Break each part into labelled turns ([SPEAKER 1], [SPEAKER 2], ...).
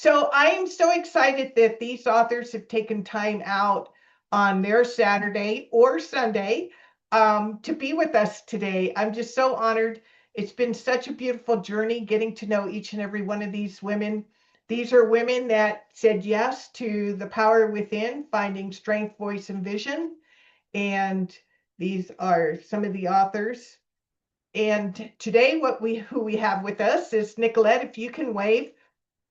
[SPEAKER 1] So I am so excited that these authors have taken time out on their Saturday or Sunday to be with us today. I'm just so honored. It's been such a beautiful journey getting to know each and every one of these women. These are women that said yes to the power within, finding strength, voice, and vision. And these are some of the authors. And today, who we have with us is Nicolette. If you can wave,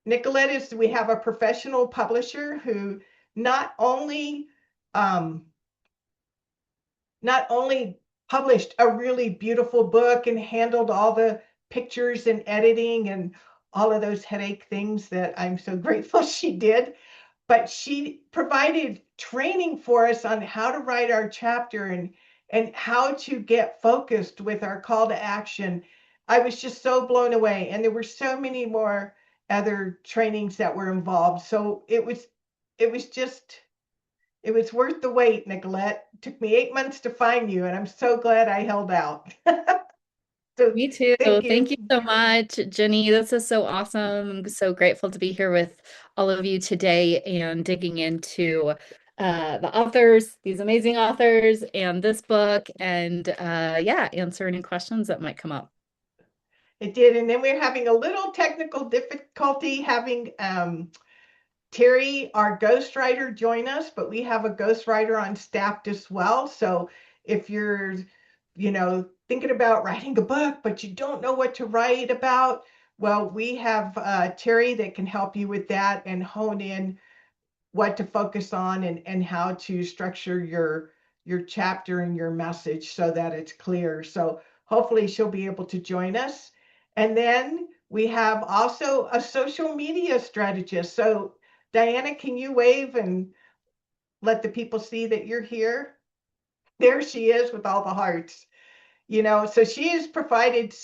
[SPEAKER 1] Nicolette is, we have a professional publisher who not only um, not only published a really beautiful book and handled all the pictures and editing and all of those headache things that I'm so grateful she did, but she provided training for us on how to write our chapter and how to get focused with our call to action. I was just so blown away, and there were so many more other trainings that were involved. So it was worth the wait, Nicolette. It took me 8 months to find you, and I'm so glad I held out. So
[SPEAKER 2] Me too.
[SPEAKER 1] thank
[SPEAKER 2] Thank
[SPEAKER 1] you.
[SPEAKER 2] you so much, Jenny. This is so awesome. I'm so grateful to be here with all of you today and digging into the authors, these amazing authors, and this book, and yeah, answer any questions that might come up.
[SPEAKER 1] It did, and then we're having a little technical difficulty having Terry, our ghostwriter, join us, but we have a ghostwriter on staff as well. So if you're, thinking about writing a book, but you don't know what to write about, well, we have Terry that can help you with that and hone in what to focus on and how to structure your chapter and your message so that it's clear. So hopefully she'll be able to join us. And then we have also a social media strategist. So Diana, can you wave and let the people see that you're here? There she is with all the hearts. So she has provided,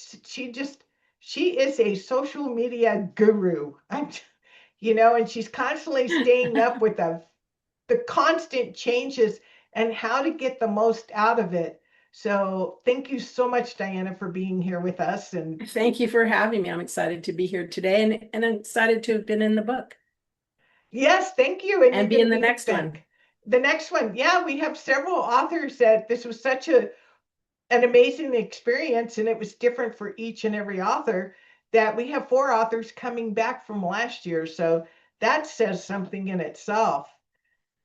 [SPEAKER 1] she is a social media guru. And she's constantly staying up with the constant changes and how to get the most out of it. So thank you so much, Diana, for being here with us. And
[SPEAKER 3] Thank you for having me. I'm excited to be here today and I'm excited to have been in the book
[SPEAKER 1] yes, thank you. And you're
[SPEAKER 3] and be
[SPEAKER 1] going to
[SPEAKER 3] in the
[SPEAKER 1] be
[SPEAKER 3] next one.
[SPEAKER 1] back. The next one, yeah, we have several authors that this was such an amazing experience, and it was different for each and every author. That we have four authors coming back from last year, so that says something in itself.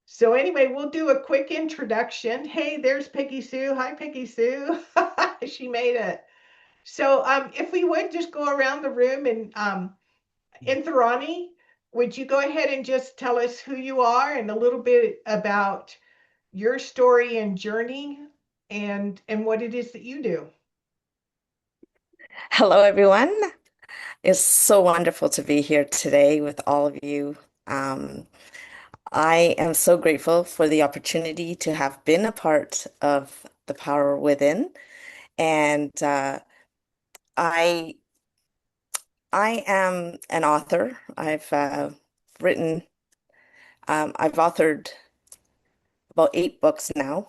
[SPEAKER 1] So anyway, we'll do a quick introduction. Hey, there's Peggy Sue. Hi, Peggy Sue. She made it. So if we would just go around the room and Intharani, would you go ahead and just tell us who you are and a little bit about your story and journey and what it is that you do?
[SPEAKER 4] Hello, everyone. It's so wonderful to be here today with all of you. Um, I am so grateful for the opportunity to have been a part of The Power Within. And I I am an author. Written, I've authored about 8 books now.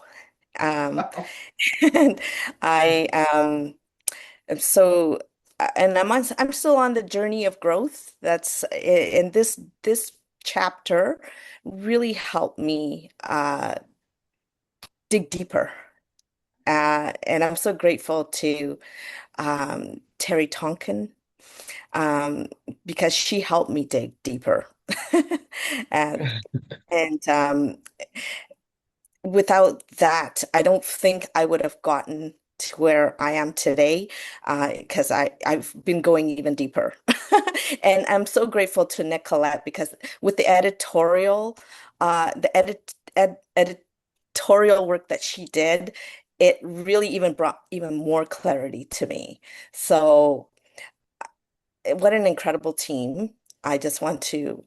[SPEAKER 4] Um,
[SPEAKER 1] Wow.
[SPEAKER 4] and I am so and I'm still on the journey of growth. And this chapter really helped me dig deeper. And I'm so grateful to Terry Tonkin um, because she helped me dig deeper. And and without that, I don't think I would have gotten to where I am today, because I've been going even deeper. And I'm so grateful to Nicolette because with the editorial work that she did, it really even brought even more clarity to me. So what an incredible team. I just want to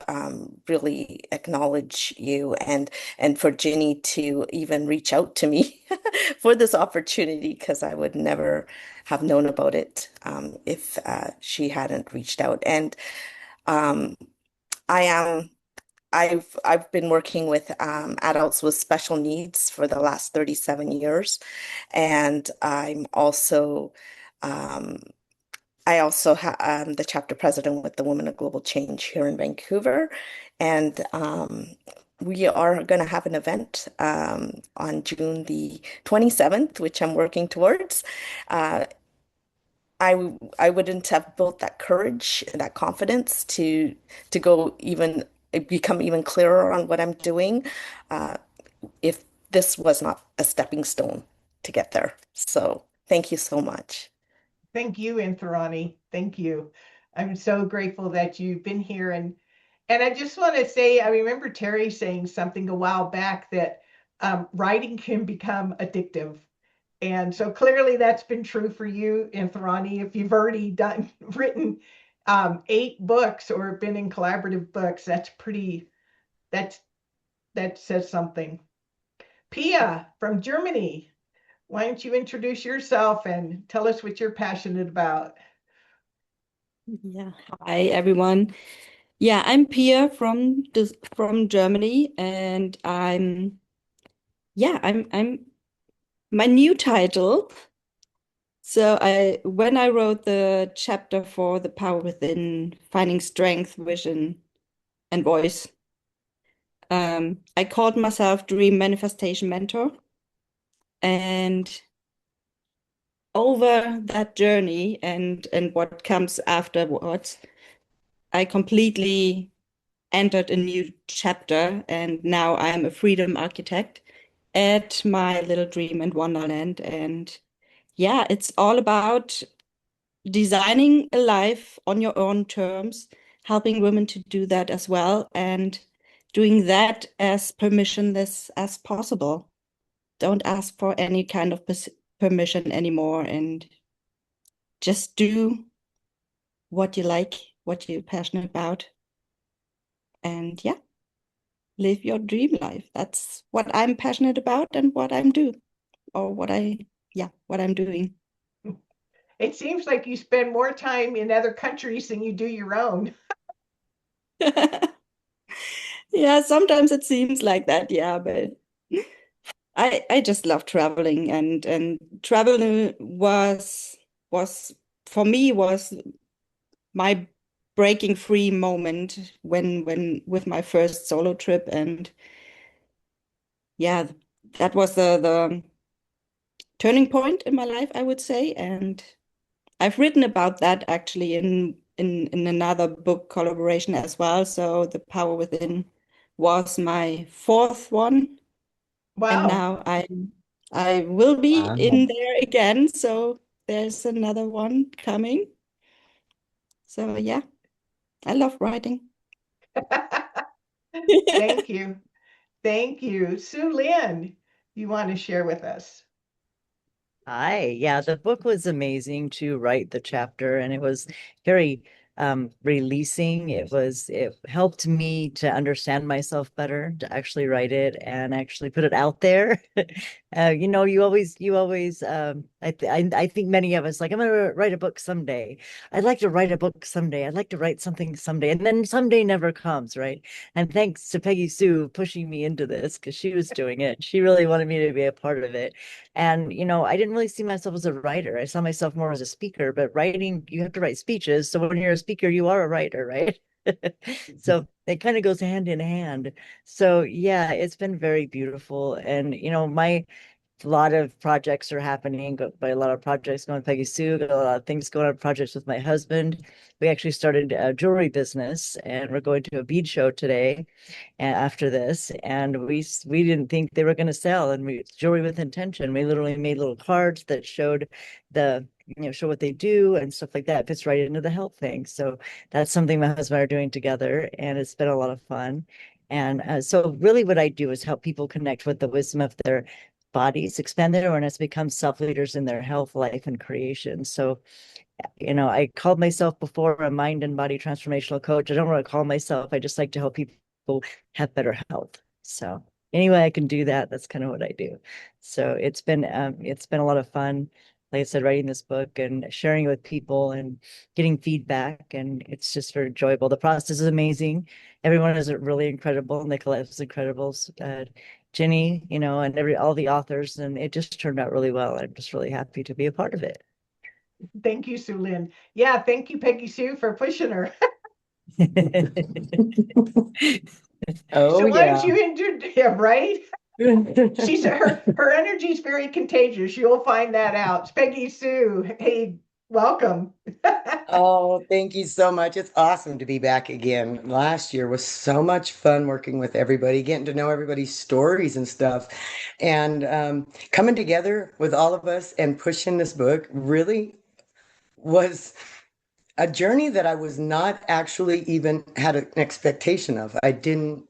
[SPEAKER 4] really acknowledge you and for Ginny to even reach out to me for this opportunity because I would never have known about it if she hadn't reached out. And um, I am I've been working with adults with special needs for the last 37 years, and I'm also um, I also have the chapter president with the Women of Global Change here in Vancouver, and we are going to have an event on June the 27th, which I'm working towards. Uh, I wouldn't have built that courage and that confidence to go even become even clearer on what I'm doing uh, if this was not a stepping stone to get there. So thank you so much.
[SPEAKER 1] Thank you, Anthony. Thank you. I'm so grateful that you've been here. And I just want to say, I remember Terry saying something a while back that writing can become addictive. And so clearly that's been true for you, Anthony. If you've already written 8 books or been in collaborative books, that's that says something. Pia from Germany, why don't you introduce yourself and tell us what you're passionate about?
[SPEAKER 5] Yeah, hi everyone. Yeah, I'm Pia from Germany, and I'm my new title. So when I wrote the chapter for The Power Within, Finding Strength, Vision, and Voice, I called myself Dream Manifestation Mentor. And over that journey and what comes afterwards, I completely entered a new chapter, and now I'm a freedom architect at my little dream and wonderland. And yeah, it's all about designing a life on your own terms, helping women to do that as well, and doing that as permissionless as possible. Don't ask for any kind of permission anymore, and just do what you like, what you're passionate about. And yeah, live your dream life. That's what I'm passionate about and what I'm doing, or what I'm doing.
[SPEAKER 1] It seems like you spend more time in other countries than you do your own.
[SPEAKER 5] Yeah, sometimes it seems like that, yeah, but I just love traveling, and traveling was for me was my breaking free moment when with my first solo trip. And yeah, that was the turning point in my life, I would say. And I've written about that actually in another book collaboration as well. So The Power Within was my fourth one, and
[SPEAKER 1] Wow.
[SPEAKER 5] now I will be in there again. So there's another one coming. So yeah, I love writing.
[SPEAKER 1] Thank you. Thank you. Sue Lynn, you want to share with us?
[SPEAKER 6] Hi. Yeah, the book was amazing to write the chapter, and it was very releasing. It helped me to understand myself better, to actually write it and actually put it out there. You always I think many of us like, I'm gonna write a book someday. I'd like to write a book someday. I'd like to write something someday. And then someday never comes, right? And thanks to Peggy Sue pushing me into this, because she was doing it. She really wanted me to be a part of it. And, I didn't really see myself as a writer. I saw myself more as a speaker, but writing, you have to write speeches. So when you're a speaker, you are a writer, right? So it kind of goes hand in hand. So yeah, it's been very beautiful. And, my a lot of projects are happening, by a lot of projects going with Peggy Sue, got a lot of things going on, projects with my husband. We actually started a jewelry business, and we're going to a bead show today after this, and we didn't think they were going to sell, and we jewelry with intention. We literally made little cards that showed show what they do and stuff like that. It fits right into the health thing. So that's something my husband and I are doing together, and it's been a lot of fun. And so really what I do is help people connect with the wisdom of their bodies, expand their awareness, become self-leaders in their health, life, and creation. So I called myself before a mind and body transformational coach. I don't want to call myself. I just like to help people have better health. So anyway, I can do that. That's kind of what I do. So it's been a lot of fun. Like I said, writing this book and sharing it with people and getting feedback, and it's just very enjoyable. The process is amazing. Everyone is really incredible. Nicolette is incredible. Jenny, and all the authors, and it just turned out really well. I'm just really happy to be a part of it.
[SPEAKER 1] Thank you, Sue Lynn. Yeah, thank you, Peggy Sue, for pushing her.
[SPEAKER 7] Oh,
[SPEAKER 1] So why don't
[SPEAKER 7] yeah.
[SPEAKER 1] you introduce him, right? Her energy is very contagious. You'll find that out. Peggy Sue, hey, welcome.
[SPEAKER 7] Oh, thank you so much. It's awesome to be back again. Last year was so much fun working with everybody, getting to know everybody's stories and stuff. And coming together with all of us and pushing this book really was a journey that I was not actually even had an expectation of. I didn't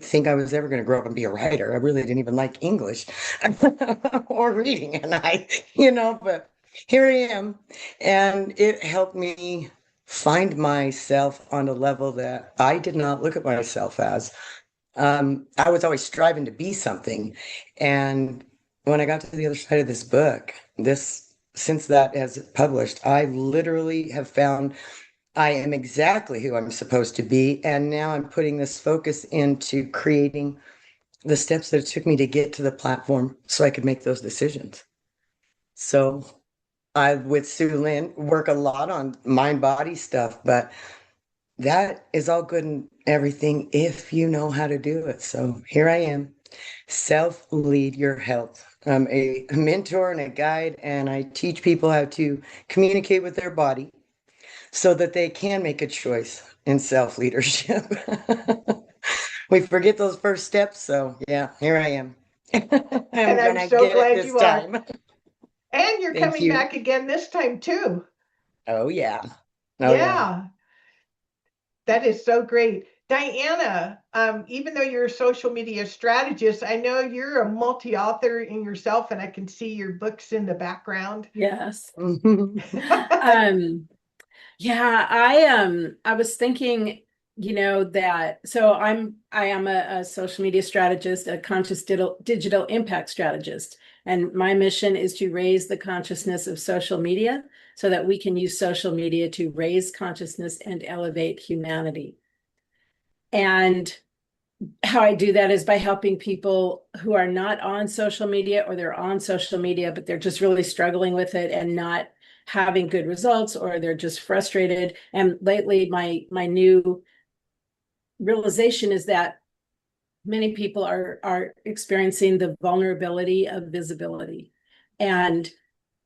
[SPEAKER 7] think I was ever going to grow up and be a writer. I really didn't even like English or reading. And but here I am. And it helped me find myself on a level that I did not look at myself as. I was always striving to be something. And when I got to the other side of this book, since that has published, I literally have found I am exactly who I'm supposed to be. And now I'm putting this focus into creating the steps that it took me to get to the platform so I could make those decisions. So I, with Sue Lynn, work a lot on mind body stuff, but that is all good and everything if you know how to do it. So here I am. Self lead your health. I'm a mentor and a guide, and I teach people how to communicate with their body so that they can make a choice in self leadership. We forget those first steps. So, yeah, here I am. I'm
[SPEAKER 1] And I'm
[SPEAKER 7] gonna
[SPEAKER 1] so
[SPEAKER 7] get it
[SPEAKER 1] glad
[SPEAKER 7] this
[SPEAKER 1] you are.
[SPEAKER 7] time.
[SPEAKER 1] And you're
[SPEAKER 7] Thank
[SPEAKER 1] coming
[SPEAKER 7] you.
[SPEAKER 1] back again this time too.
[SPEAKER 7] Oh, yeah. Oh, yeah.
[SPEAKER 1] Yeah, that is so great. Diana, even though you're a social media strategist, I know you're a multi-author in yourself, and I can see your books in the background.
[SPEAKER 3] Yes. Yeah, I was thinking, that I am a social media strategist, a conscious digital impact strategist. And my mission is to raise the consciousness of social media so that we can use social media to raise consciousness and elevate humanity. And how I do that is by helping people who are not on social media, or they're on social media, but they're just really struggling with it and not having good results, or they're just frustrated. And lately, my new realization is that many people are experiencing the vulnerability of visibility. And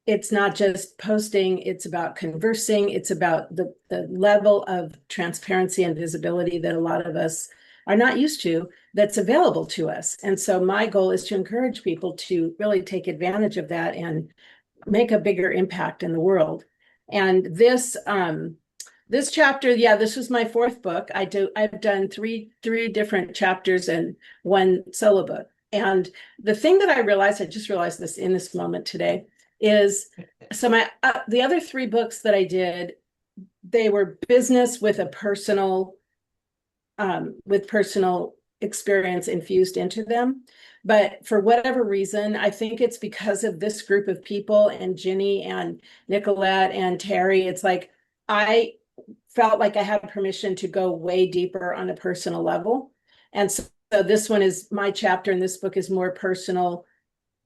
[SPEAKER 3] it's not just posting, it's about conversing, it's about the level of transparency and visibility that a lot of us are not used to, that's available to us. And so my goal is to encourage people to really take advantage of that and make a bigger impact in the world. And this chapter, this was my fourth book. I've done three different chapters and one solo book. And the thing that I just realized this in this moment today, is so the other three books that I did, they were business with a personal experience infused into them. But for whatever reason, I think it's because of this group of people and Ginny and Nicolette and Terry. It's like I felt like I had permission to go way deeper on a personal level. And so this one is my chapter, and this book is more personal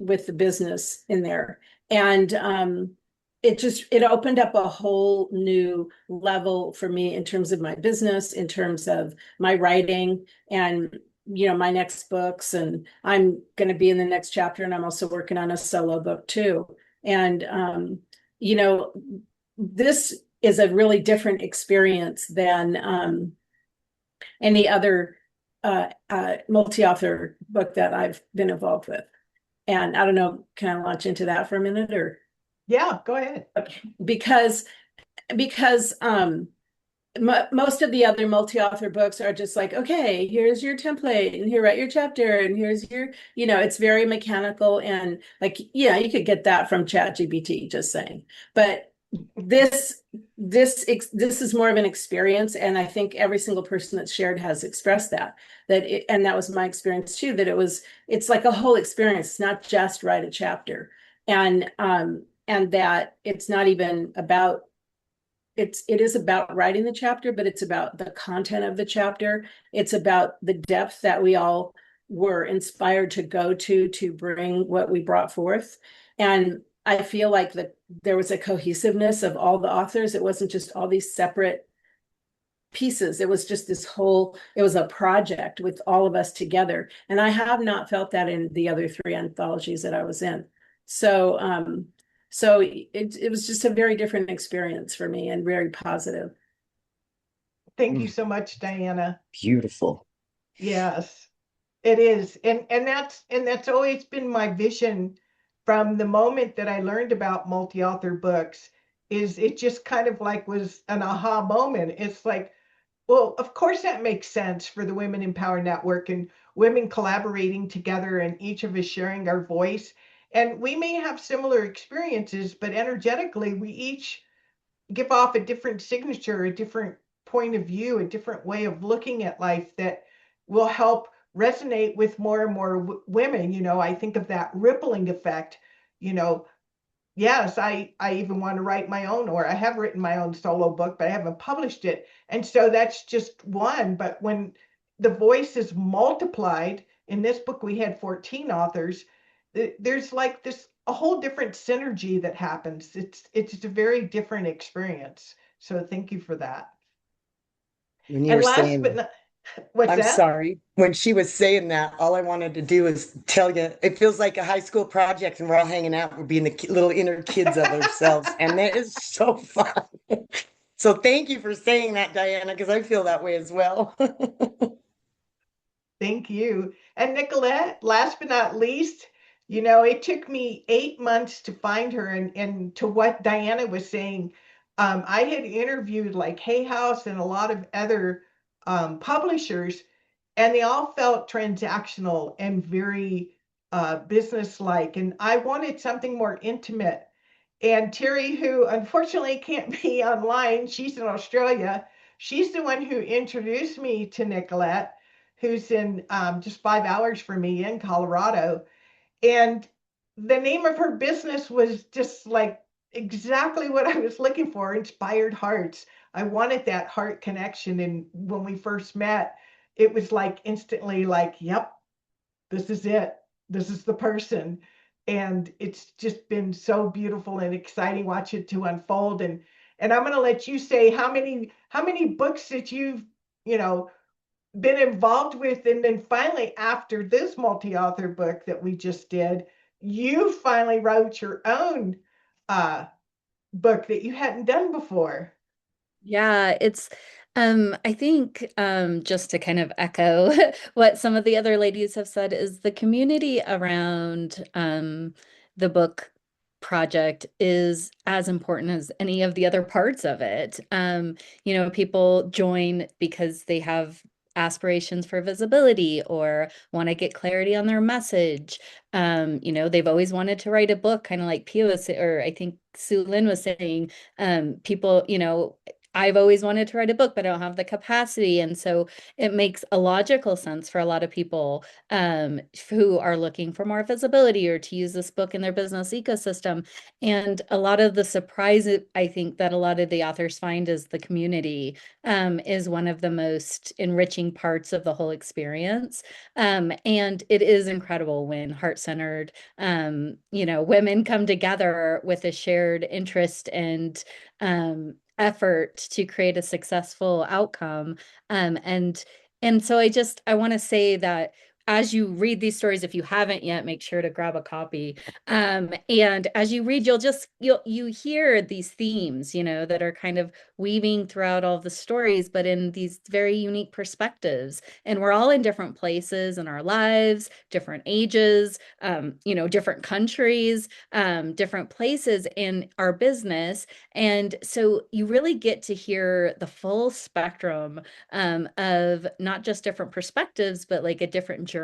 [SPEAKER 3] with the business in there. And it opened up a whole new level for me in terms of my business, in terms of my writing, and my next books. And I'm going to be in the next chapter, and I'm also working on a solo book too. And this is a really different experience than any other multi-author book that I've been involved with. And I don't know, can I launch into that for a minute, or?
[SPEAKER 1] Yeah, go ahead.
[SPEAKER 3] Okay. Because most of the other multi-author books are just like, okay, here's your template, and here, write your chapter, and here's your, it's very mechanical, and like, you could get that from ChatGPT, just saying. But this is more of an experience, and I think every single person that's shared has expressed and that was my experience too, that it's like a whole experience. It's not just write a chapter, and that it's not even about it is about writing the chapter, but it's about the content of the chapter. It's about the depth that we all were inspired to go to bring what we brought forth. And I feel like there was a cohesiveness of all the authors. It wasn't just all these separate pieces. It was just it was a project with all of us together. And I have not felt that in the other 3 anthologies that I was in. So, so it was just a very different experience for me and very positive.
[SPEAKER 1] Thank you so much, Diana.
[SPEAKER 7] Beautiful.
[SPEAKER 1] Yes, it is. And that's always been my vision from the moment that I learned about multi-author books. Is it just kind of like was an aha moment. It's like, well, of course that makes sense for the Women in Power Network and women collaborating together and each of us sharing our voice. And we may have similar experiences, but energetically we each give off a different signature, a different point of view, a different way of looking at life that will help resonate with more and more women. You know, I think of that rippling effect. You know, yes, I even want to write my own, or I have written my own solo book, but I haven't published it. And so that's just one. But when the voice is multiplied, in this book we had 14 authors, there's like this a whole different synergy that happens. It's a very different experience. So thank you for that.
[SPEAKER 7] When you
[SPEAKER 1] And
[SPEAKER 7] were
[SPEAKER 1] last
[SPEAKER 7] saying
[SPEAKER 1] but not, what's
[SPEAKER 7] I'm
[SPEAKER 1] that?
[SPEAKER 7] sorry. When she was saying that, all I wanted to do is tell you, it feels like a high school project and we're all hanging out. We're being the little inner kids of ourselves. And that is so fun. So thank you for saying that, Diana, because I feel that way as well.
[SPEAKER 1] Thank you. And Nicolette, last but not least, you know, it took me 8 months to find her. And to what Diana was saying, I had interviewed like Hay House and a lot of other publishers, and they all felt transactional and very business-like. And I wanted something more intimate. And Terry, who unfortunately can't be online, she's in Australia. She's the one who introduced me to Nicolette, who's in just 5 hours from me in Colorado. And the name of her business was just like exactly what I was looking for, Inspired Hearts. I wanted that heart connection. And when we first met, it was like instantly like, yep, this is it. This is the person. And it's just been so beautiful and exciting watch it to unfold. And I'm going to let you say how many books that you've, you know, been involved with. And then finally, after this multi-author book that we just did, you finally wrote your own book that you hadn't done before.
[SPEAKER 2] Yeah, it's I think just to kind of echo what some of the other ladies have said is the community around the book project is as important as any of the other parts of it. You know, people join because they have aspirations for visibility or want to get clarity on their message. You know, they've always wanted to write a book, kind of like Pia was, or I think Sue Lynn was saying, people, you know, I've always wanted to write a book, but I don't have the capacity. And so it makes a logical sense for a lot of people who are looking for more visibility or to use this book in their business ecosystem. And a lot of the surprise, I think, that a lot of the authors find is the community is one of the most enriching parts of the whole experience. And it is incredible when heart-centered, you know, women come together with a shared interest and effort to create a successful outcome. And so I want to say that as you read these stories, if you haven't yet, make sure to grab a copy. And as you read, you hear these themes, you know, that are kind of weaving throughout all the stories, but in these very unique perspectives. And we're all in different places in our lives, different ages, you know, different countries, different places in our business. And so you really get to hear the full spectrum of not just different perspectives, but like a different journey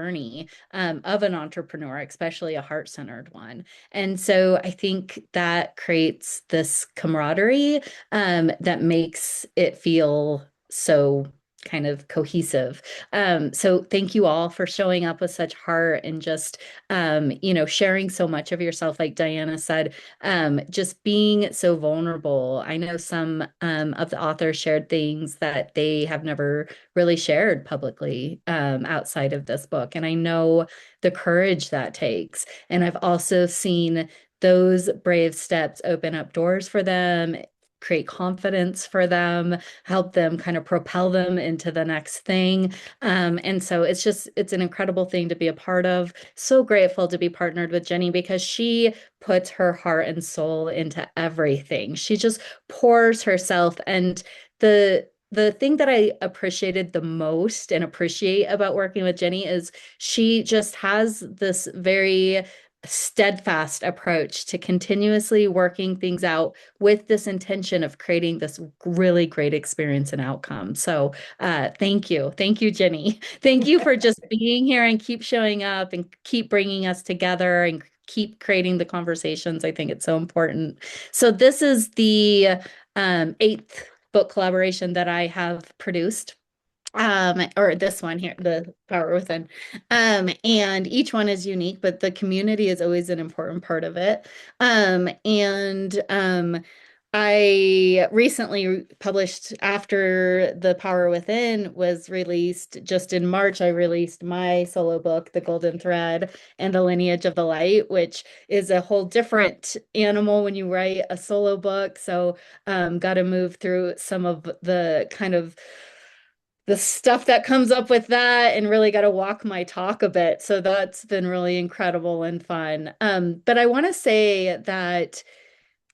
[SPEAKER 2] of an entrepreneur, especially a heart-centered one. And so I think that creates this camaraderie that makes it feel so kind of cohesive. So thank you all for showing up with such heart and just, you know, sharing so much of yourself, like Diana said, just being so vulnerable. I know some of the authors shared things that they have never really shared publicly outside of this book. And I know the courage that takes. And I've also seen those brave steps open up doors for them, create confidence for them, help them kind of propel them into the next thing. And so it's an incredible thing to be a part of. So grateful to be partnered with Jenny because she puts her heart and soul into everything. She just pours herself. And the thing that I appreciated the most and appreciate about working with Jenny is she just has this very steadfast approach to continuously working things out with this intention of creating this really great experience and outcome. So thank you. Thank you, Jenny. Thank you for just being here and keep showing up and keep bringing us together and keep creating the conversations. I think it's so important. So this is the 8th book collaboration that I have produced. Or this one here, the Power Within. And each one is unique, but the community is always an important part of it. I recently published after the Power Within was released, just in March, I released my solo book, The Golden Thread and the Lineage of the Light, which is a whole different animal when you write a solo book. So got to move through some of the kind of the stuff that comes up with that and really got to walk my talk a bit. So that's been really incredible and fun. But I want to say that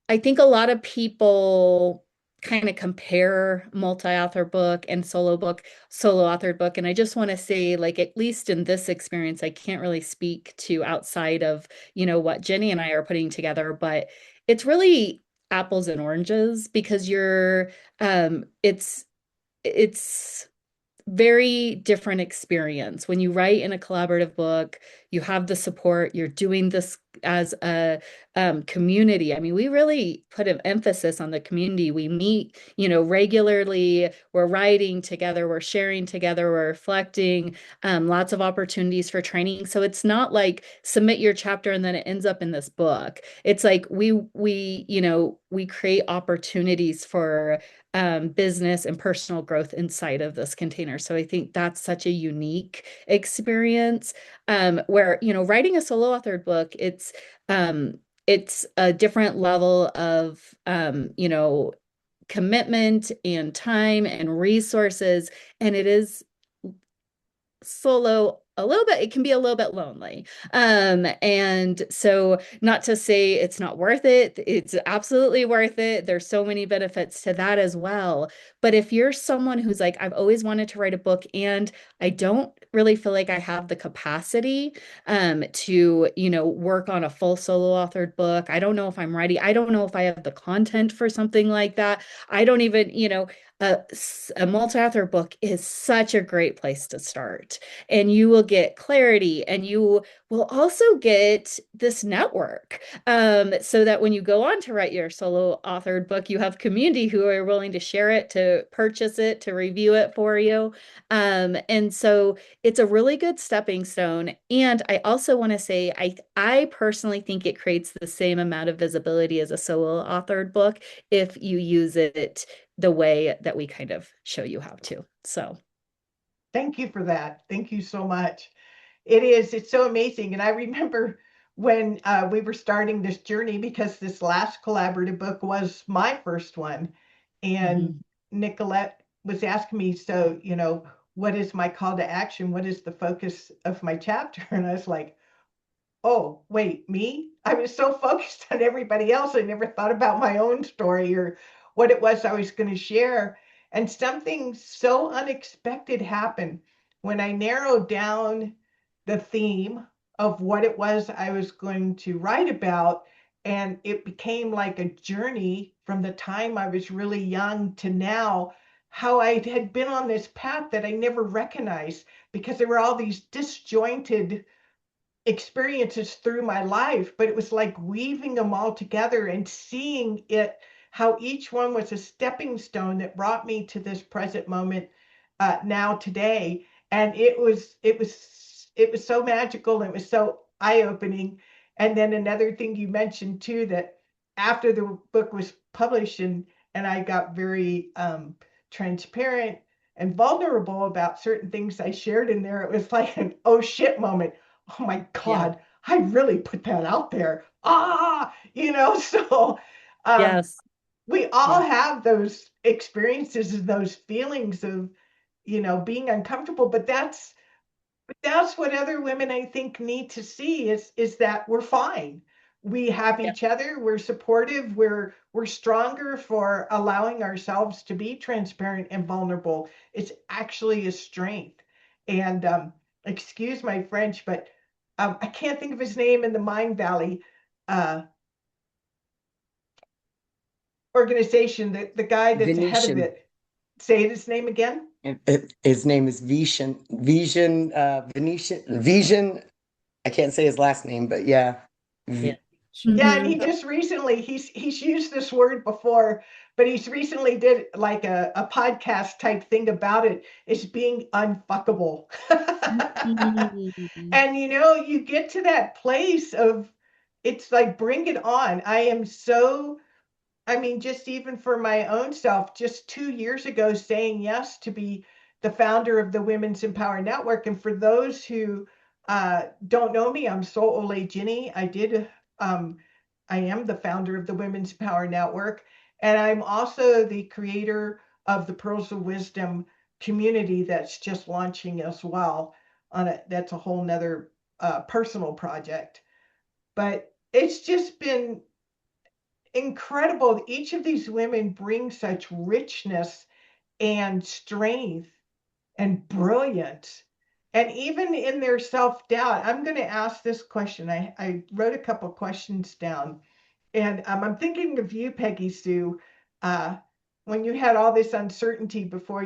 [SPEAKER 2] I think a lot of people kind of compare multi-author book and solo authored book. And I just want to say, like, at least in this experience, I can't really speak to outside of, what Jenny and I are putting together, but it's really apples and oranges because it's very different experience. When you write in a collaborative book, you have the support, you're doing this as a community. I mean, we really put an emphasis on the community. We meet, regularly, we're writing together, we're sharing together, we're reflecting, lots of opportunities for training. So it's not like submit your chapter and then it ends up in this book. It's like we create opportunities for business and personal growth inside of this container. So I think that's such a unique experience where, writing a solo authored book, it's a different level of, commitment and time and resources. And it is solo a little bit, it can be a little bit lonely. And so not to say it's not worth it, it's absolutely worth it. There's so many benefits to that as well. But if you're someone who's like, I've always wanted to write a book and I don't really feel like I have the capacity to, work on a full solo authored book. I don't know if I'm ready. I don't know if I have the content for something like that. I don't even, a multi-author book is such a great place to start, and you will get clarity and you will also get this network so that when you go on to write your solo authored book, you have community who are willing to share it, to purchase it, to review it for you. And so it's a really good stepping stone. And I also want to say, I personally think it creates the same amount of visibility as a solo authored book if you use it the way that we kind of show you how to. So
[SPEAKER 1] thank you for that. Thank you so much. It's so amazing. And I remember when we were starting this journey, because this last collaborative book was my first one. And Nicolette was asking me, so, what is my call to action? What is the focus of my chapter? And I was like, oh, wait, me? I was so focused on everybody else. I never thought about my own story or what it was I was going to share. And something so unexpected happened when I narrowed down the theme of what it was I was going to write about. And it became like a journey from the time I was really young to now, how I had been on this path that I never recognized because there were all these disjointed experiences through my life, but it was like weaving them all together and seeing it, how each one was a stepping stone that brought me to this present moment now today. And it was so magical. It was so eye-opening. And then another thing you mentioned too, that after the book was published and I got very transparent and vulnerable about certain things I shared in there, it was like an oh shit moment. Oh my God, I really put that out there. So
[SPEAKER 2] Yes.
[SPEAKER 1] we all have those experiences and those feelings of, being uncomfortable, but that's what other women I think need to see is that we're fine. We have
[SPEAKER 2] Yeah.
[SPEAKER 1] each other, we're supportive, we're stronger for allowing ourselves to be transparent and vulnerable. It's actually a strength. And excuse my French, but I can't think of his name in the Mind Valley organization, the guy that's ahead of
[SPEAKER 7] Venetian.
[SPEAKER 1] it. Say his name again.
[SPEAKER 7] His name is Venetian. I can't say his last name, but yeah.
[SPEAKER 6] Yeah.
[SPEAKER 1] Yeah, and he
[SPEAKER 2] Mhm.
[SPEAKER 1] just recently he's used this word before, but he's recently did like a podcast type thing about it. It's being unfuckable.
[SPEAKER 2] Mhm.
[SPEAKER 1] And you get to that place of it's like bring it on. Just even for my own self, just 2 years ago, saying yes to be the founder of the Women's Empower Network. And for those who don't know me, I'm Soul Ole Ginny. I am the founder of the Women's Power Network, and I'm also the creator of the Pearls of Wisdom community that's just launching as well. That's a whole nother personal project, but it's just been incredible. Each of these women brings such richness and strength and brilliance. And even in their self doubt, I'm going to ask this question. I wrote a couple questions down. And I'm thinking of you, Peggy Sue, uh, when you had all this uncertainty before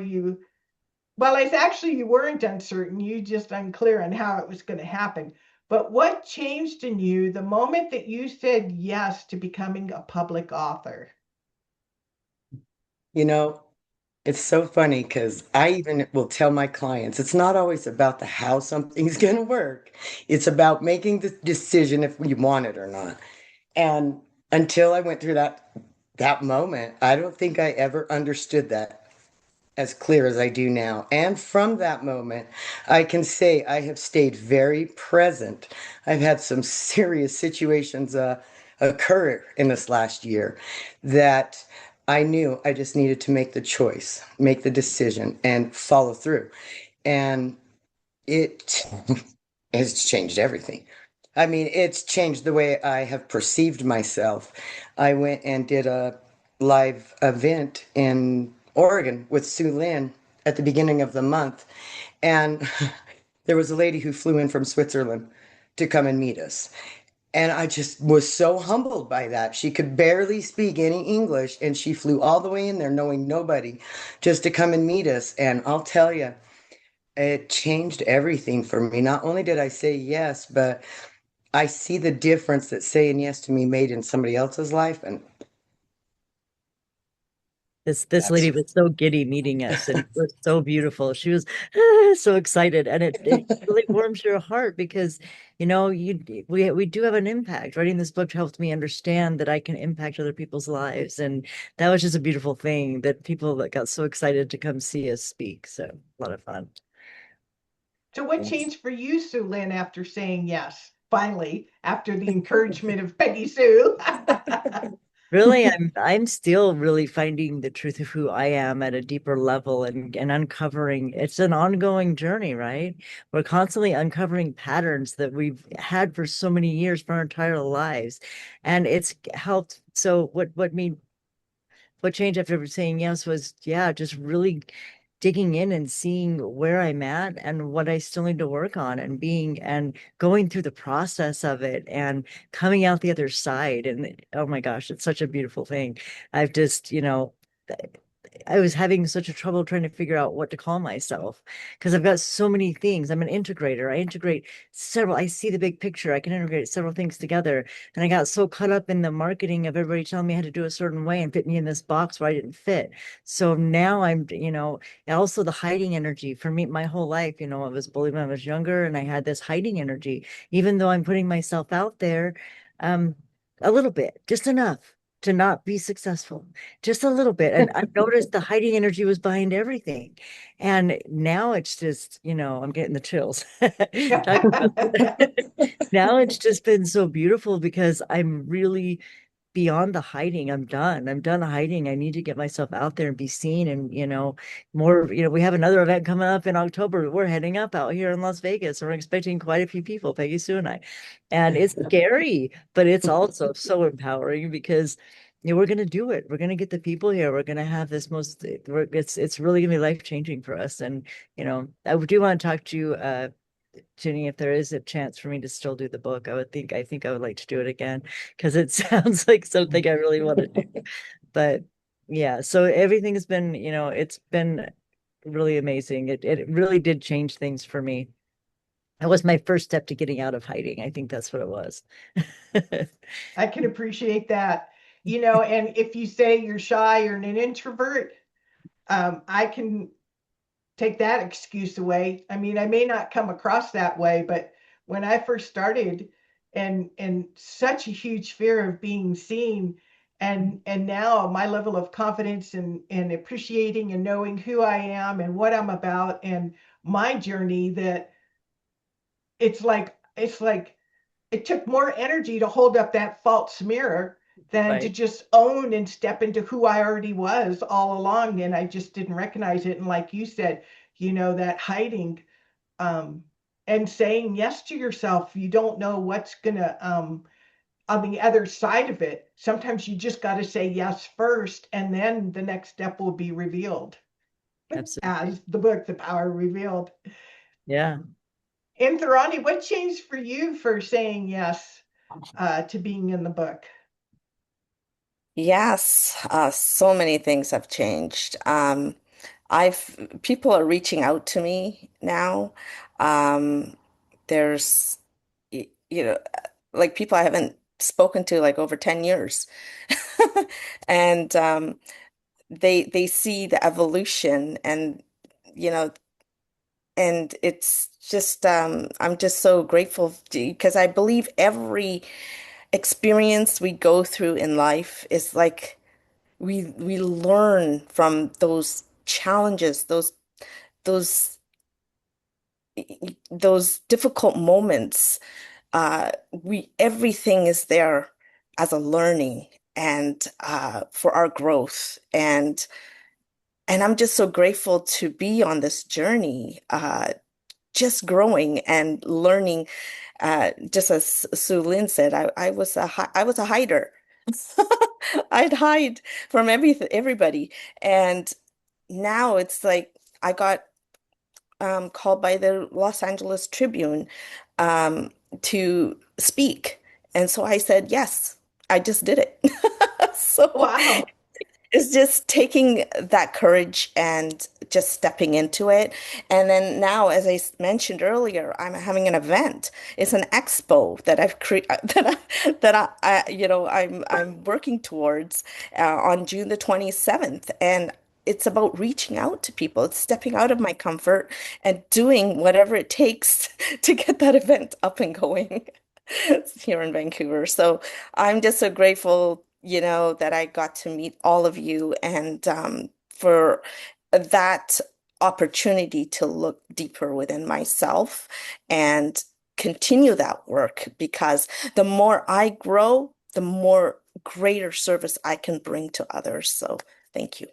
[SPEAKER 1] well, it's actually you weren't uncertain, you just unclear on how it was going to happen. But what changed in you the moment that you said yes to becoming a public author?
[SPEAKER 7] You know, it's so funny because I even will tell my clients it's not always about the how something's going to work. It's about making the decision if we want it or not. And until I went through that moment, I don't think I ever understood that as clear as I do now. And from that moment, I can say I have stayed very present. I've had some serious situations occur in this last year that I knew I just needed to make the choice, make the decision, and follow through. And it has changed everything. I mean, it's changed the way I have perceived myself. I went and did a live event in Oregon with Sue Lin at the beginning of the month. And there was a lady who flew in from Switzerland to come and meet us. And I just was so humbled by that. She could barely speak any English, and she flew all the way in there knowing nobody just to come and meet us. And I'll tell you, it changed everything for me. Not only did I say yes, but I see the difference that saying yes to me made in somebody else's life. And
[SPEAKER 6] This lady
[SPEAKER 7] that's
[SPEAKER 6] was so giddy meeting us, and it was so beautiful. She was so excited, and it really warms your heart because we do have an impact. Writing this book helped me understand that I can impact other people's lives, and that was just a beautiful thing that people that got so excited to come see us speak. So a lot of fun.
[SPEAKER 1] So, what changed for you, Sue Lynn, after saying yes? Finally, after the encouragement of Peggy Sue.
[SPEAKER 6] Really, I'm still really finding the truth of who I am at a deeper level and uncovering. It's an ongoing journey, right? We're constantly uncovering patterns that we've had for so many years for our entire lives. And it's helped. So what changed after saying yes was, yeah, just really digging in and seeing where I'm at and what I still need to work on and going through the process of it and coming out the other side. And oh my gosh, it's such a beautiful thing. I've just, I was having such a trouble trying to figure out what to call myself because I've got so many things. I'm an integrator. I integrate several, I see the big picture. I can integrate several things together. And I got so caught up in the marketing of everybody telling me how to do a certain way and fit me in this box where I didn't fit. So now and also the hiding energy for me, my whole life, I was bullied when I was younger and I had this hiding energy, even though I'm putting myself out there, um, a little bit, just enough to not be successful, just a little bit. And I've noticed the hiding energy was behind everything. And now it's just, I'm getting the chills. Now it's just been so beautiful because I'm really beyond the hiding. I'm done. I'm done hiding. I need to get myself out there and be seen. And, more, we have another event coming up in October. We're heading up out here in Las Vegas. We're expecting quite a few people, Peggy Sue and I. And it's scary, but it's also so empowering because we're going to do it. We're going to get the people here. We're going to have this it's really going to be life changing for us. And, I do want to talk to you, Jenny, if there is a chance for me to still do the book, I think I would like to do it again because it sounds like something I really want to do. But yeah, so everything has been, it's been really amazing. It really did change things for me. That was my first step to getting out of hiding. I think that's what it was.
[SPEAKER 1] I can appreciate that. And if you say you're shy or an introvert, I can take that excuse away. I mean, I may not come across that way, but when I first started and such a huge fear of being seen, and now my level of confidence and appreciating and knowing who I am and what I'm about and my journey, that it's like it took more energy to hold up that false mirror than to
[SPEAKER 6] Right.
[SPEAKER 1] just own and step into who I already was all along. And I just didn't recognize it. And like you said, that hiding, um, and saying yes to yourself, you don't know what's gonna on the other side of it. Sometimes you just got to say yes first, and then the next step will be revealed,
[SPEAKER 6] Absolutely.
[SPEAKER 1] as the book, The Power Revealed.
[SPEAKER 6] Yeah.
[SPEAKER 1] And Thorani, what changed for you for saying yes to being in the book?
[SPEAKER 4] Yes, so many things have changed. People are reaching out to me now. Um, there's, you know, like people I haven't spoken to like over 10 years. And they see the evolution you know, and it's just I'm just so grateful because I believe every experience we go through in life is like we learn from those challenges, those those difficult moments. We Everything is there as a learning and for our growth and I'm just so grateful to be on this journey, just growing and learning. Just as Sue Lynn said, I was a hider. I'd hide from everybody, and now it's like I got called by the Los Angeles Tribune um, to speak, and so I said yes. I just did it. So
[SPEAKER 1] Wow.
[SPEAKER 4] it's just taking that courage and just stepping into it. And then now, as mentioned earlier, I'm having an event. It's an expo that I've created I'm working towards on June the 27th. And it's about reaching out to people. It's stepping out of my comfort and doing whatever it takes to get that event up and going. Here in Vancouver. So I'm just so grateful, that I got to meet all of you and for that opportunity to look deeper within myself and continue that work because the more I grow, the more greater service I can bring to others. So thank you.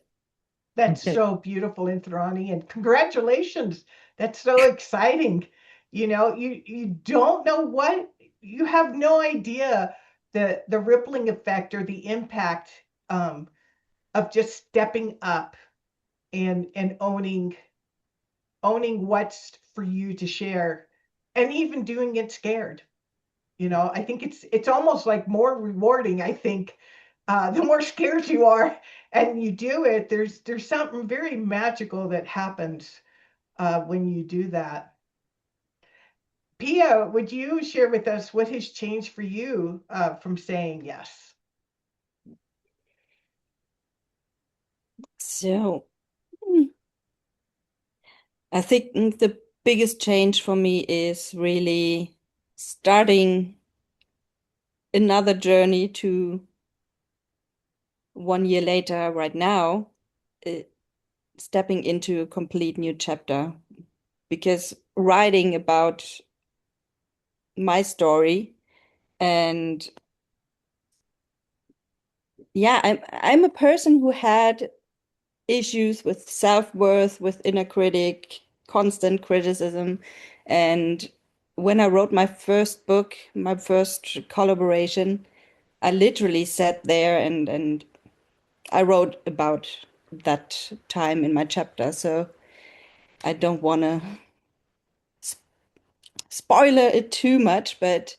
[SPEAKER 1] That's so beautiful, Indrani, and congratulations. That's so exciting. You don't know you have no idea the rippling effect or the impact um, of just stepping up and owning what's for you to share, and even doing it scared. I think it's almost like more rewarding, I think, the more scared you are and you do it. There's something very magical that happens when you do that. Pia, would you share with us what has changed for you from saying yes?
[SPEAKER 5] So I think the biggest change for me is really starting another journey to 1 year later, right now, stepping into a complete new chapter, because writing about my story, and yeah, I'm a person who had issues with self-worth, with inner critic, constant criticism. And when I wrote my first book, my first collaboration, I literally sat there and I wrote about that time in my chapter. So I don't want to spoiler it too much, but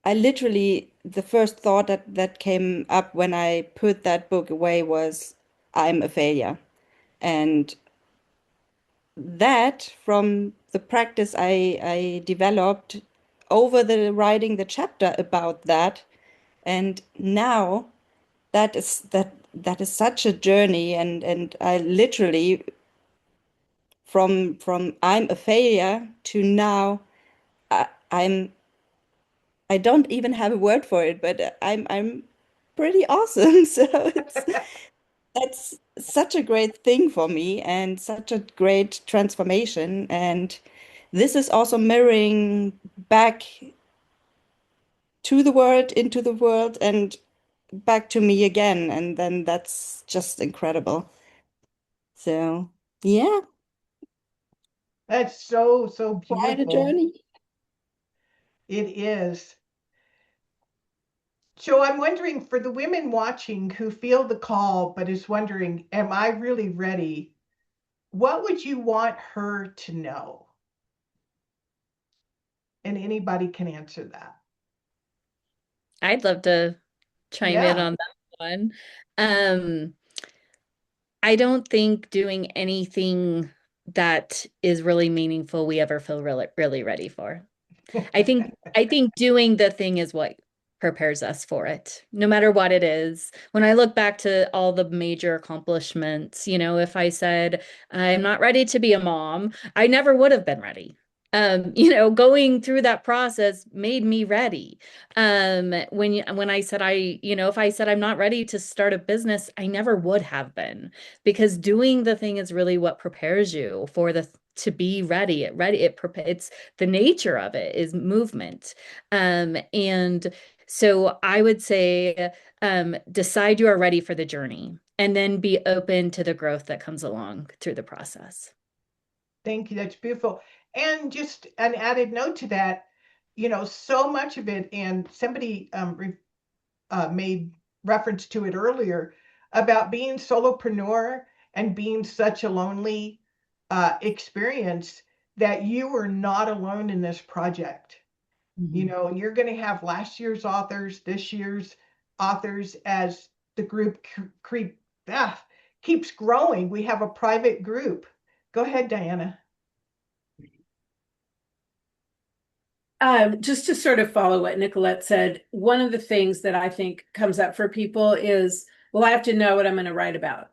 [SPEAKER 5] I literally, the first thought that came up when I put that book away was, I'm a failure. And that, from the practice I developed over the writing the chapter about that, and now that is such a journey, and I literally, from I'm a failure to now, I'm, I don't even have a word for it, but I'm pretty awesome. So that's such a great thing for me, and such a great transformation. And this is also mirroring back to the world, into the world, and back to me again. And then that's just incredible. So, yeah,
[SPEAKER 1] That's so, so
[SPEAKER 5] quite a
[SPEAKER 1] beautiful.
[SPEAKER 5] journey.
[SPEAKER 1] It is. So I'm wondering, for the women watching who feel the call but is wondering, am I really ready? What would you want her to know? And anybody can answer that.
[SPEAKER 2] I'd love to chime in
[SPEAKER 1] Yeah.
[SPEAKER 2] on that one. Um, I don't think doing anything that is really meaningful we ever feel really ready for. I think doing the thing is what prepares us for it, no matter what it is. When I look back to all the major accomplishments, if I said I'm not ready to be a mom, I never would have been ready. Going through that process made me ready. When I said if I said I'm not ready to start a business, I never would have been, because doing the thing is really what prepares you for the to be ready. It's the nature of it is movement. And so I would say, decide you are ready for the journey, and then be open to the growth that comes along through the process.
[SPEAKER 1] Thank you. That's beautiful. And just an added note to that, so much of it, and somebody made reference to it earlier about being solopreneur and being such a lonely experience, that you are not alone in this project. You're going to have last year's authors, this year's authors, as the group keeps growing. We have a private group. Go ahead, Diana.
[SPEAKER 3] Just to sort of follow what Nicolette said, one of the things that I think comes up for people is, well, I have to know what I'm going to write about.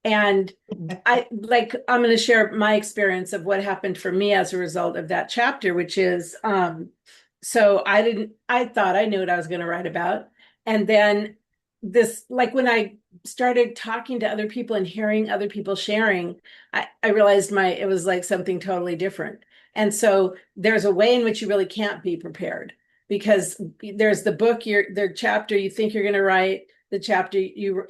[SPEAKER 3] And I'm going to share my experience of what happened for me as a result of that chapter, which is, so I thought I knew what I was going to write about. And then when I started talking to other people and hearing other people sharing, I realized it was like something totally different. And so there's a way in which you really can't be prepared, because there's the book, the chapter you think you're going to write, the chapter you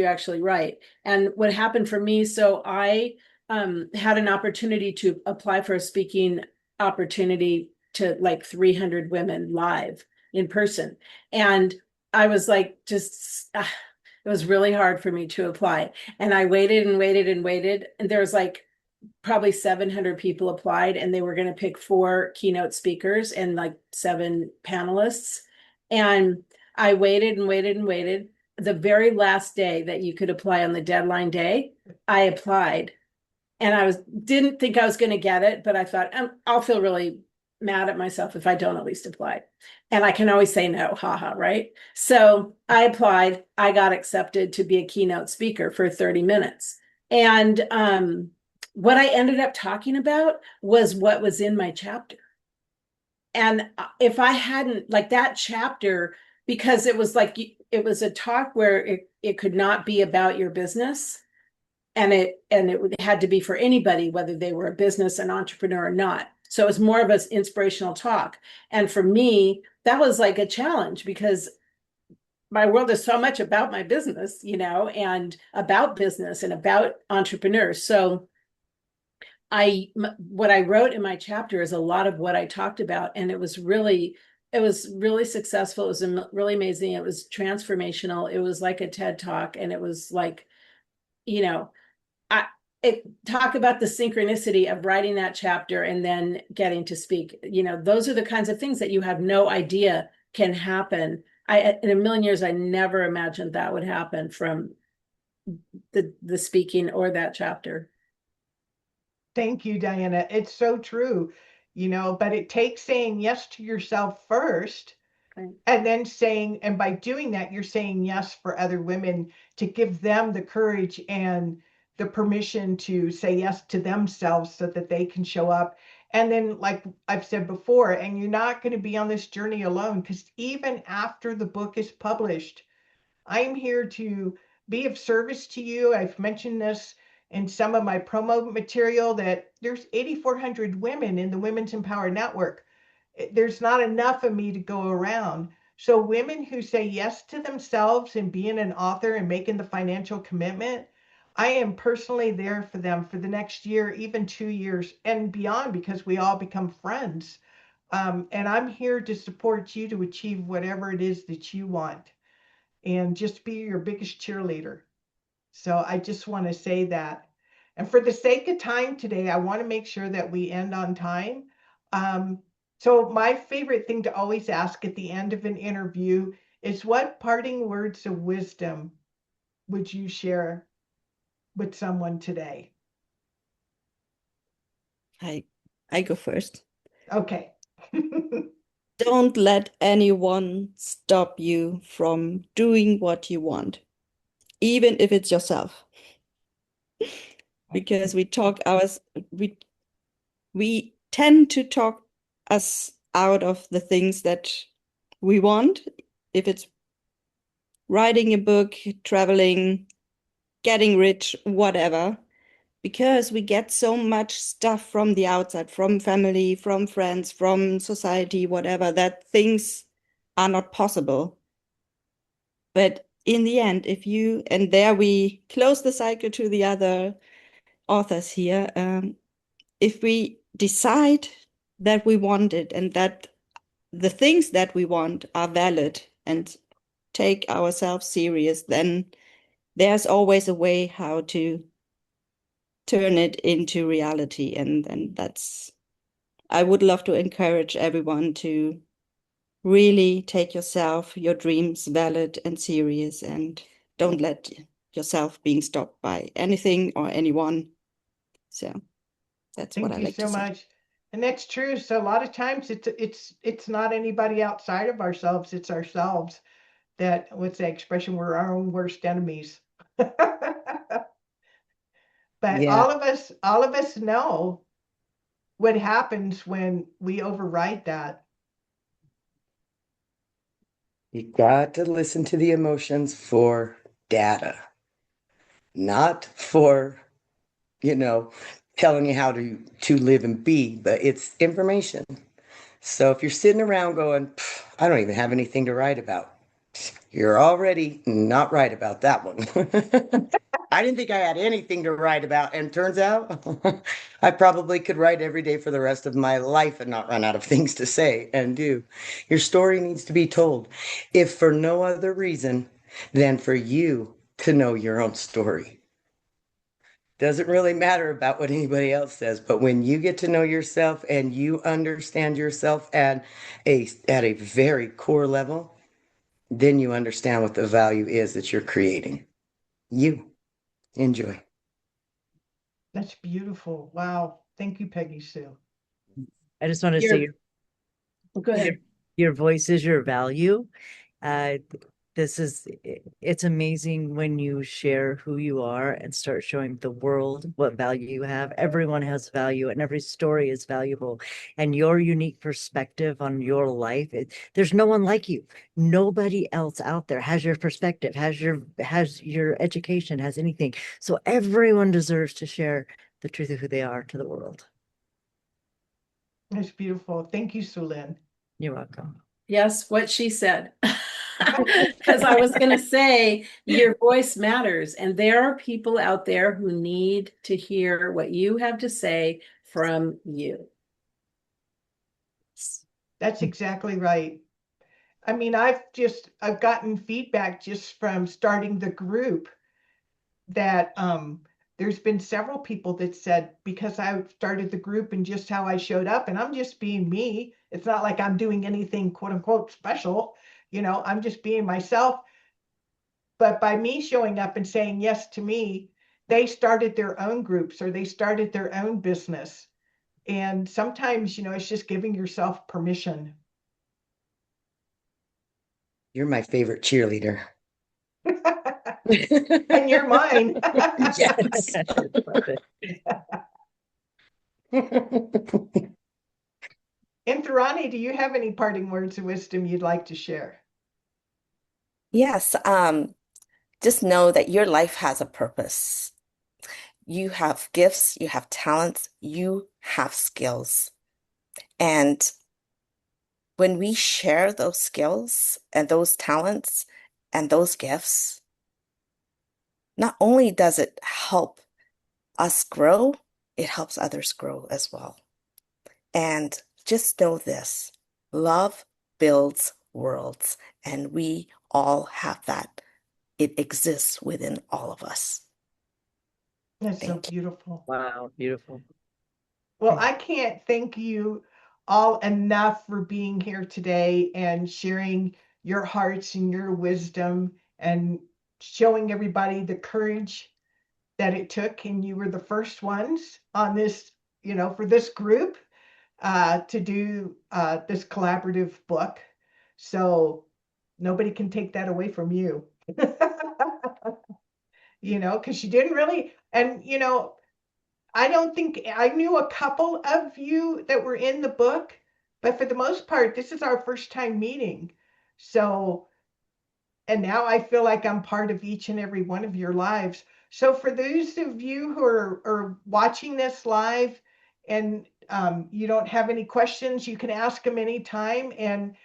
[SPEAKER 3] actually write. And what happened for me, so I had an opportunity to apply for a speaking opportunity to like 300 women live in person. And I was like, it was really hard for me to apply. And I waited and waited and waited. And there was like probably 700 people applied, and they were going to pick 4 keynote speakers and like 7 panelists. And I waited and waited and waited. The very last day that you could apply, on the deadline day, I applied, and I didn't think I was going to get it, but I thought, I'll feel really mad at myself if I don't at least apply. And I can always say no, haha, right? So I applied, I got accepted to be a keynote speaker for 30 minutes. And what I ended up talking about was what was in my chapter. And if I hadn't, like, that chapter because it was like it was a talk where it could not be about your business, and it had to be for anybody, whether they were a business, an entrepreneur or not. So it was more of an inspirational talk. And for me, that was like a challenge because my world is so much about my business, you know, and about business and about entrepreneurs. So what I wrote in my chapter is a lot of what I talked about, and it was really successful. It was really amazing. It was transformational. It was like a TED Talk, and it was like, you know, talk about the synchronicity of writing that chapter and then getting to speak. You know, those are the kinds of things that you have no idea can happen. In a million years, I never imagined that would happen from the speaking or that chapter.
[SPEAKER 1] Thank you, Diana. It's so true, but it takes saying yes to yourself first,
[SPEAKER 3] Right.
[SPEAKER 1] and then and by doing that, you're saying yes for other women to give them the courage and the permission to say yes to themselves so that they can show up. And then, like I've said before, and you're not going to be on this journey alone, because even after the book is published, I am here to be of service to you. I've mentioned this in some of my promo material that there's 8,400 women in the Women's Empower Network. There's not enough of me to go around. So women who say yes to themselves and being an author and making the financial commitment, I am personally there for them for the next year, even 2 years and beyond, because we all become friends. And I'm here to support you to achieve whatever it is that you want and just be your biggest cheerleader. So I just want to say that. And for the sake of time today, I want to make sure that we end on time. So my favorite thing to always ask at the end of an interview is, what parting words of wisdom would you share with someone today?
[SPEAKER 5] I go first.
[SPEAKER 1] Okay.
[SPEAKER 5] Don't let anyone stop you from doing what you want, even if it's yourself. Because we tend to talk us out of the things that we want. If it's writing a book, traveling, getting rich, whatever, because we get so much stuff from the outside, from family, from friends, from society, whatever, that things are not possible. But in the end, and there we close the cycle to the other authors here, if we decide that we want it and that the things that we want are valid and take ourselves serious, then there's always a way how to turn it into reality. And I would love to encourage everyone to really take your dreams valid and serious, and don't let yourself being stopped by anything or anyone. So that's what I like to say.
[SPEAKER 1] Thank you so much. And that's true. So a lot of times it's not anybody outside of ourselves, it's ourselves that, what's the expression, we're our own worst enemies. But
[SPEAKER 7] Yeah.
[SPEAKER 1] all of us know what happens when we override that.
[SPEAKER 7] You got to listen to the emotions for data, not for, telling you how to live and be, but it's information. So if you're sitting around going, I don't even have anything to write about, you're already not right about that one. I didn't think I had anything to write about, and turns out I probably could write every day for the rest of my life and not run out of things to say and do. Your story needs to be told, if for no other reason than for you to know your own story. Doesn't really matter about what anybody else says, but when you get to know yourself and you understand yourself at a very core level, then you understand what the value is that you're creating. You enjoy.
[SPEAKER 1] That's beautiful. Wow. Thank you, Peggy Sue.
[SPEAKER 6] I just want to
[SPEAKER 3] Your-
[SPEAKER 6] say
[SPEAKER 3] Go ahead.
[SPEAKER 6] your voice is your value. It's amazing when you share who you are and start showing the world what value you have. Everyone has value and every story is valuable. And your unique perspective on your life, there's no one like you. Nobody else out there has your perspective, has your education, has anything. So everyone deserves to share the truth of who they are to the world.
[SPEAKER 1] It's beautiful. Thank you, Sulin.
[SPEAKER 6] You're welcome.
[SPEAKER 3] Yes, what she said. Because I was going to say, your voice matters. And there are people out there who need to hear what you have to say from you.
[SPEAKER 1] That's exactly right. I mean, I've gotten feedback just from starting the group that there's been several people that said, because I started the group and just how I showed up, and I'm just being me. It's not like I'm doing anything quote unquote special. I'm just being myself. But by me showing up and saying yes to me, they started their own groups or they started their own business. And sometimes, it's just giving yourself permission.
[SPEAKER 7] You're my favorite cheerleader.
[SPEAKER 1] And you're mine.
[SPEAKER 7] Yes.
[SPEAKER 1] Indrani, do you have any parting words of wisdom you'd like to share?
[SPEAKER 4] Yes, just know that your life has a purpose. You have gifts, you have talents, you have skills. And when we share those skills and those talents and those gifts, not only does it help us grow, it helps others grow as well. And just know this, love builds worlds, and we all have that. It exists within all of us.
[SPEAKER 1] That's so
[SPEAKER 4] Thank you.
[SPEAKER 1] beautiful.
[SPEAKER 6] Wow, beautiful.
[SPEAKER 1] Well, I can't thank you all enough for being here today and sharing your hearts and your wisdom and showing everybody the courage that it took. And you were the first ones on this, for this group to do this collaborative book. So nobody can take that away from you. Because you didn't really, and I don't think I knew a couple of you that were in the book, but for the most part, this is our first time meeting. So, and now I feel like I'm part of each and every one of your lives. So for those of you who are watching this live and you don't have any questions, you can ask them anytime, and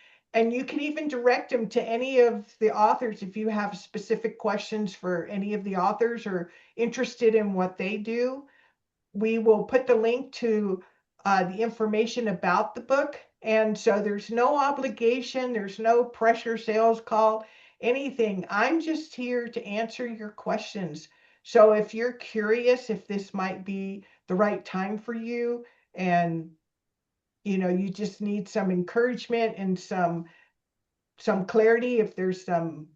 [SPEAKER 1] you can even direct them to any of the authors if you have specific questions for any of the authors or interested in what they do. We will put the link to the information about the book. And so there's no obligation, there's no pressure sales call, anything. I'm just here to answer your questions. So if you're curious if this might be the right time for you and you just need some encouragement and some clarity, if there's some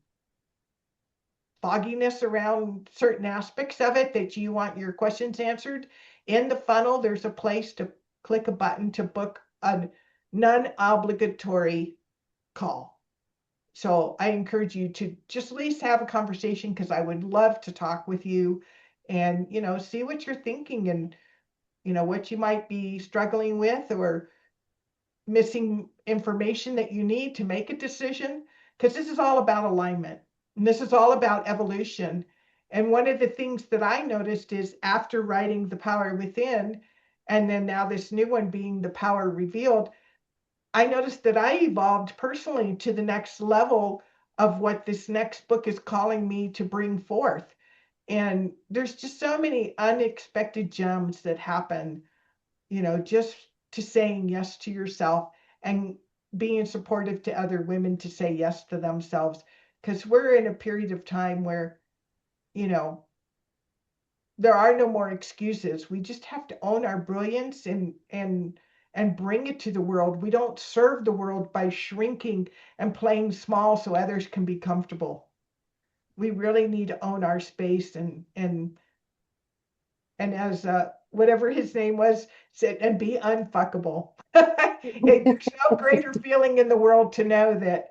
[SPEAKER 1] fogginess around certain aspects of it that you want your questions answered, in the funnel, there's a place to click a button to book a non-obligatory call. So I encourage you to just at least have a conversation because I would love to talk with you and, see what you're thinking and, what you might be struggling with or missing information that you need to make a decision. Because this is all about alignment. And this is all about evolution. And one of the things that I noticed is after writing The Power Within, and then now this new one being The Power Revealed, I noticed that I evolved personally to the next level of what this next book is calling me to bring forth. And there's just so many unexpected gems that happen, just to saying yes to yourself and being supportive to other women to say yes to themselves. Because we're in a period of time where, there are no more excuses. We just have to own our brilliance and bring it to the world. We don't serve the world by shrinking and playing small so others can be comfortable. We really need to own our space and as whatever his name was said, and be unfuckable. There's no greater feeling in the world to know that,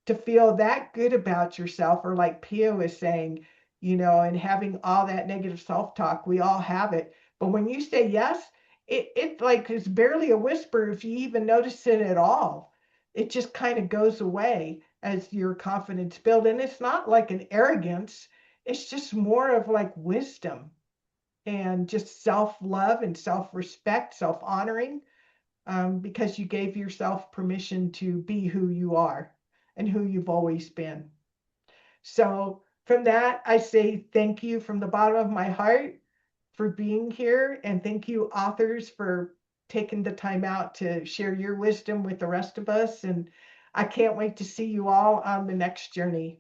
[SPEAKER 1] to feel that good about yourself, or like Pia was saying, and having all that negative self-talk, we all have it. But when you say yes, it like is barely a whisper if you even notice it at all. It just kind of goes away as your confidence builds. And it's not like an arrogance, it's just more of like wisdom and just self-love and self-respect, self-honoring, because you gave yourself permission to be who you are and who you've always been. So from that, I say thank you from the bottom of my heart for being here. And thank you, authors, for taking the time out to share your wisdom with the rest of us. And I can't wait to see you all on the next journey.